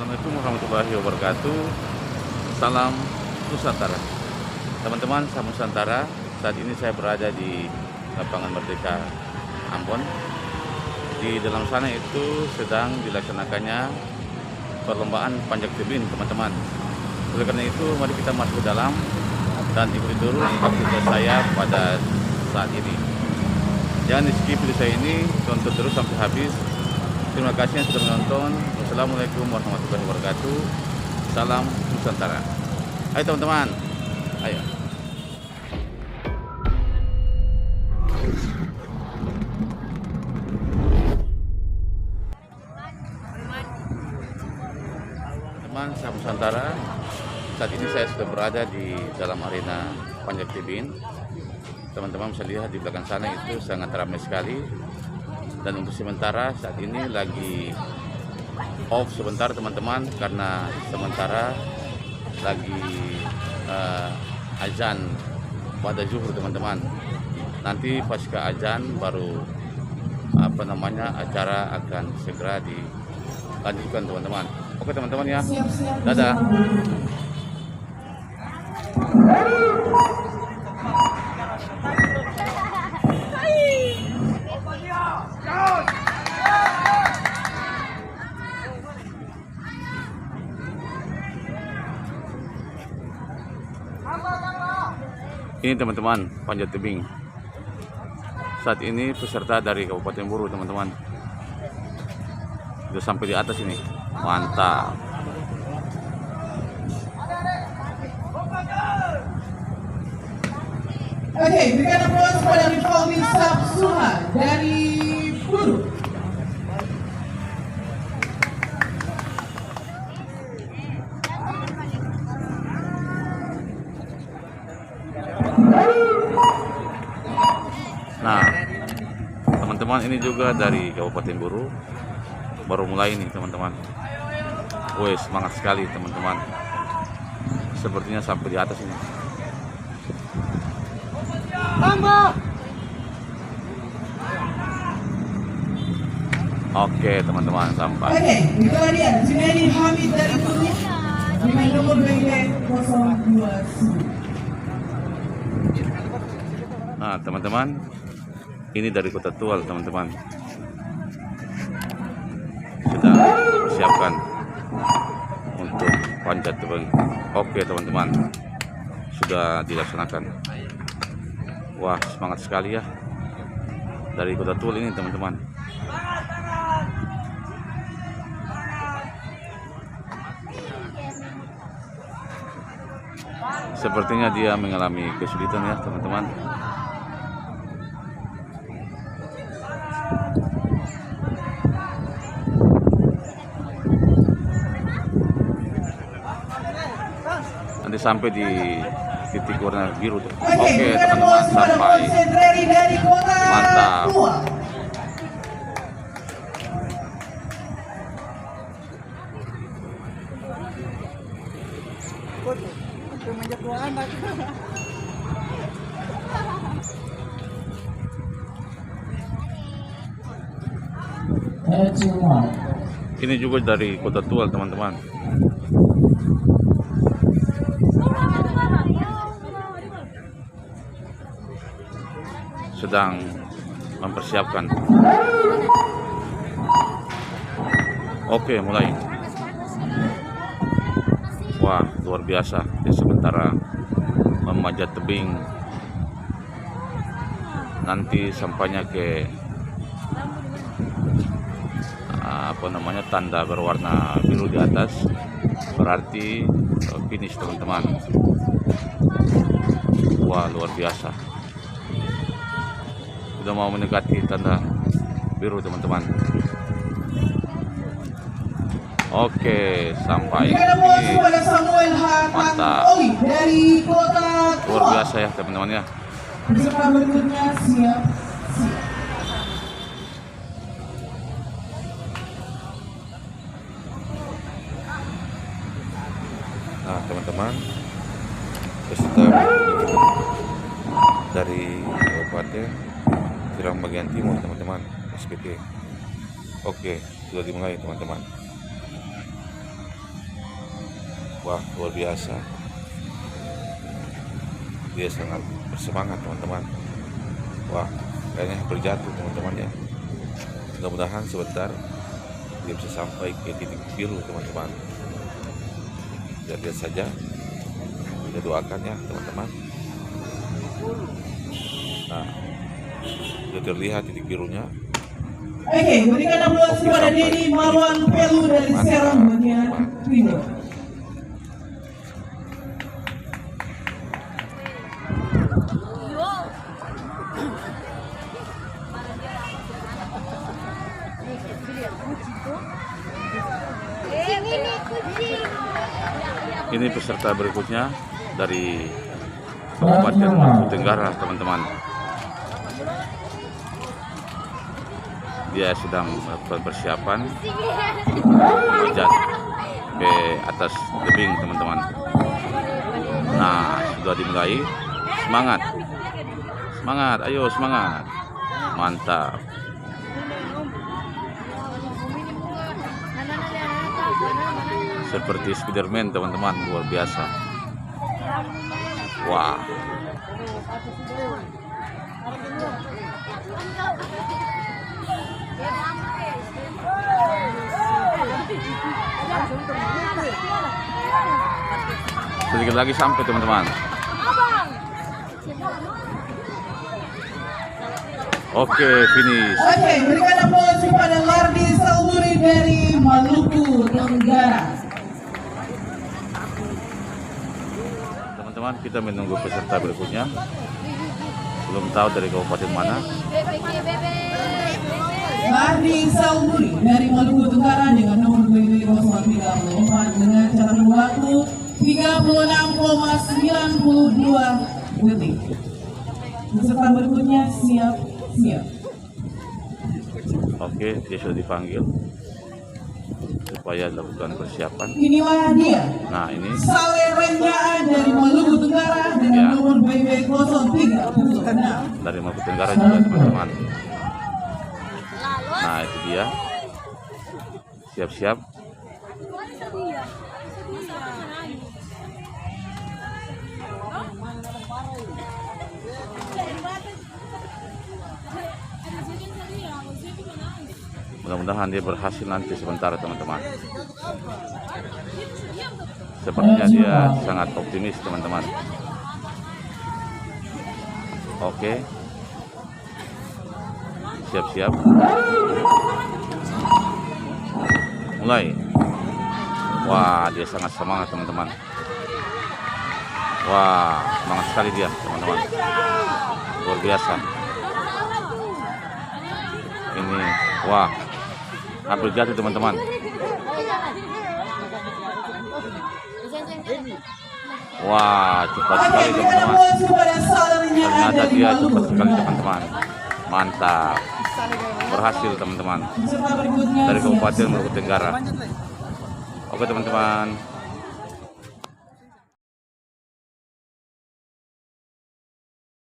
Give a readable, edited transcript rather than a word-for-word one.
Assalamualaikum warahmatullahi wabarakatuh. Salam Nusantara. Teman-teman, salam Nusantara. Saat ini saya berada di lapangan Merdeka Ambon. Di dalam sana itu sedang dilaksanakannya perlombaan panjat tebing, teman-teman. Oleh karena itu, mari kita masuk ke dalam dan ikuti dulu aktivitas saya pada saat ini. Jangan di skip video saya ini, tonton terus sampai habis. Terima kasih yang sudah menonton. Wassalamualaikum warahmatullahi wabarakatuh. Salam Nusantara. Ayo teman-teman, ayo. Teman, salam Nusantara. Saat ini saya sudah berada di dalam arena panjat tebing. Teman-teman bisa lihat di belakang sana itu sangat ramai sekali. Dan untuk sementara saat ini lagi off sebentar teman-teman, karena sementara lagi azan pada zuhur teman-teman. Nanti pasca azan baru acara akan segera dilanjutkan teman-teman. Oke teman-teman ya, dadah. Ini teman-teman panjat tebing. Saat ini peserta dari Kabupaten Buru teman-teman. Sudah sampai di atas ini. Mantap. Oke, berikan aplaus pada Rivaldi Sabsuha dari Buru. Nah, teman-teman, ini juga dari Kabupaten Buru. Baru mulai nih teman-teman. Woi, semangat sekali teman-teman. Sepertinya sampai di atas ini. Oke teman-teman, sampai. Oke, itulah dia Junaidi Hamid dari Buru dengan nomor BG 029. Nah teman-teman, ini dari Kota Tual teman-teman. Sudah persiapkan untuk panjat tebing. Oke teman-teman, sudah dilaksanakan. Wah, semangat sekali ya dari Kota Tual ini teman-teman. Sepertinya dia mengalami kesulitan ya teman-teman. Nanti sampai di titik warna biru tuh. Oke teman-teman, sampai. Mantap. Ini juga dari Kota Tual teman-teman. Sedang mempersiapkan. Oke, mulai. Wah, luar biasa. Dia sementara memanjat tebing. Nanti sampainya ke tanda berwarna biru di atas, berarti finish teman-teman. Wah, luar biasa. Sudah mau mendekati tanda biru teman-teman. Oke, sampai. Mantap. Luar biasa ya teman-teman ya. Peserta berikutnya siap. Nah teman-teman, peserta dari Kabupaten Serang bagian timur teman-teman, SPT. Oke, sudah dimulai teman-teman. Wah, luar biasa. Dia sangat bersemangat teman-teman. Wah, kayaknya berjatuh teman-teman ya. Mudah-mudahan sebentar dia bisa sampai ke titik biru teman-teman. Lihat saja, kita doakan ya teman-teman. Nah, sudah terlihat titik birunya. Oke, berikan aplaus kepada Denny Marwan Pelu dari Serang bagian timur. Ini peserta berikutnya dari Kabupaten Maluku Tenggara teman-teman. Dia sedang melakukan persiapan menjat ke atas tebing teman-teman. Nah, sudah dimulai. Semangat, semangat, ayo semangat, mantap. Seperti Spiderman teman-teman, luar biasa. Wah. Sedikit lagi sampai teman-teman. Oke, finish. Oke, berikan aplaus kepada Lardi Salburi dari Maluku Tenggara. Teman-teman, kita menunggu peserta berikutnya. Belum tahu dari kabupaten mana. Lardi Salburi dari Maluku Tenggara dengan nomor BB 034 dengan catatan waktu 36,92 detik. Peserta berikutnya siap. Oke, dia sudah dipanggil supaya lakukan persiapan. Inilah dia. Nah, ini Saleh Renjaan dari Maluku Tenggara dengan nomor BB 036. dari Maluku Tenggara juga teman-teman. Nah, itu dia. Siap-siap. Mudah-mudahan dia berhasil nanti sebentar teman-teman. Sepertinya dia sangat optimis teman-teman. Oke. Siap-siap. Mulai. Wah, dia sangat semangat teman-teman. Wah, semangat sekali dia teman-teman. Luar biasa. Ini, wah, hampir jatuh teman-teman. Wah, cepat sekali teman-teman. Ternyata dia cepat sekali teman-teman. Mantap. Berhasil teman-teman. Dari Kabupaten Maluku Tenggara. Oke teman-teman.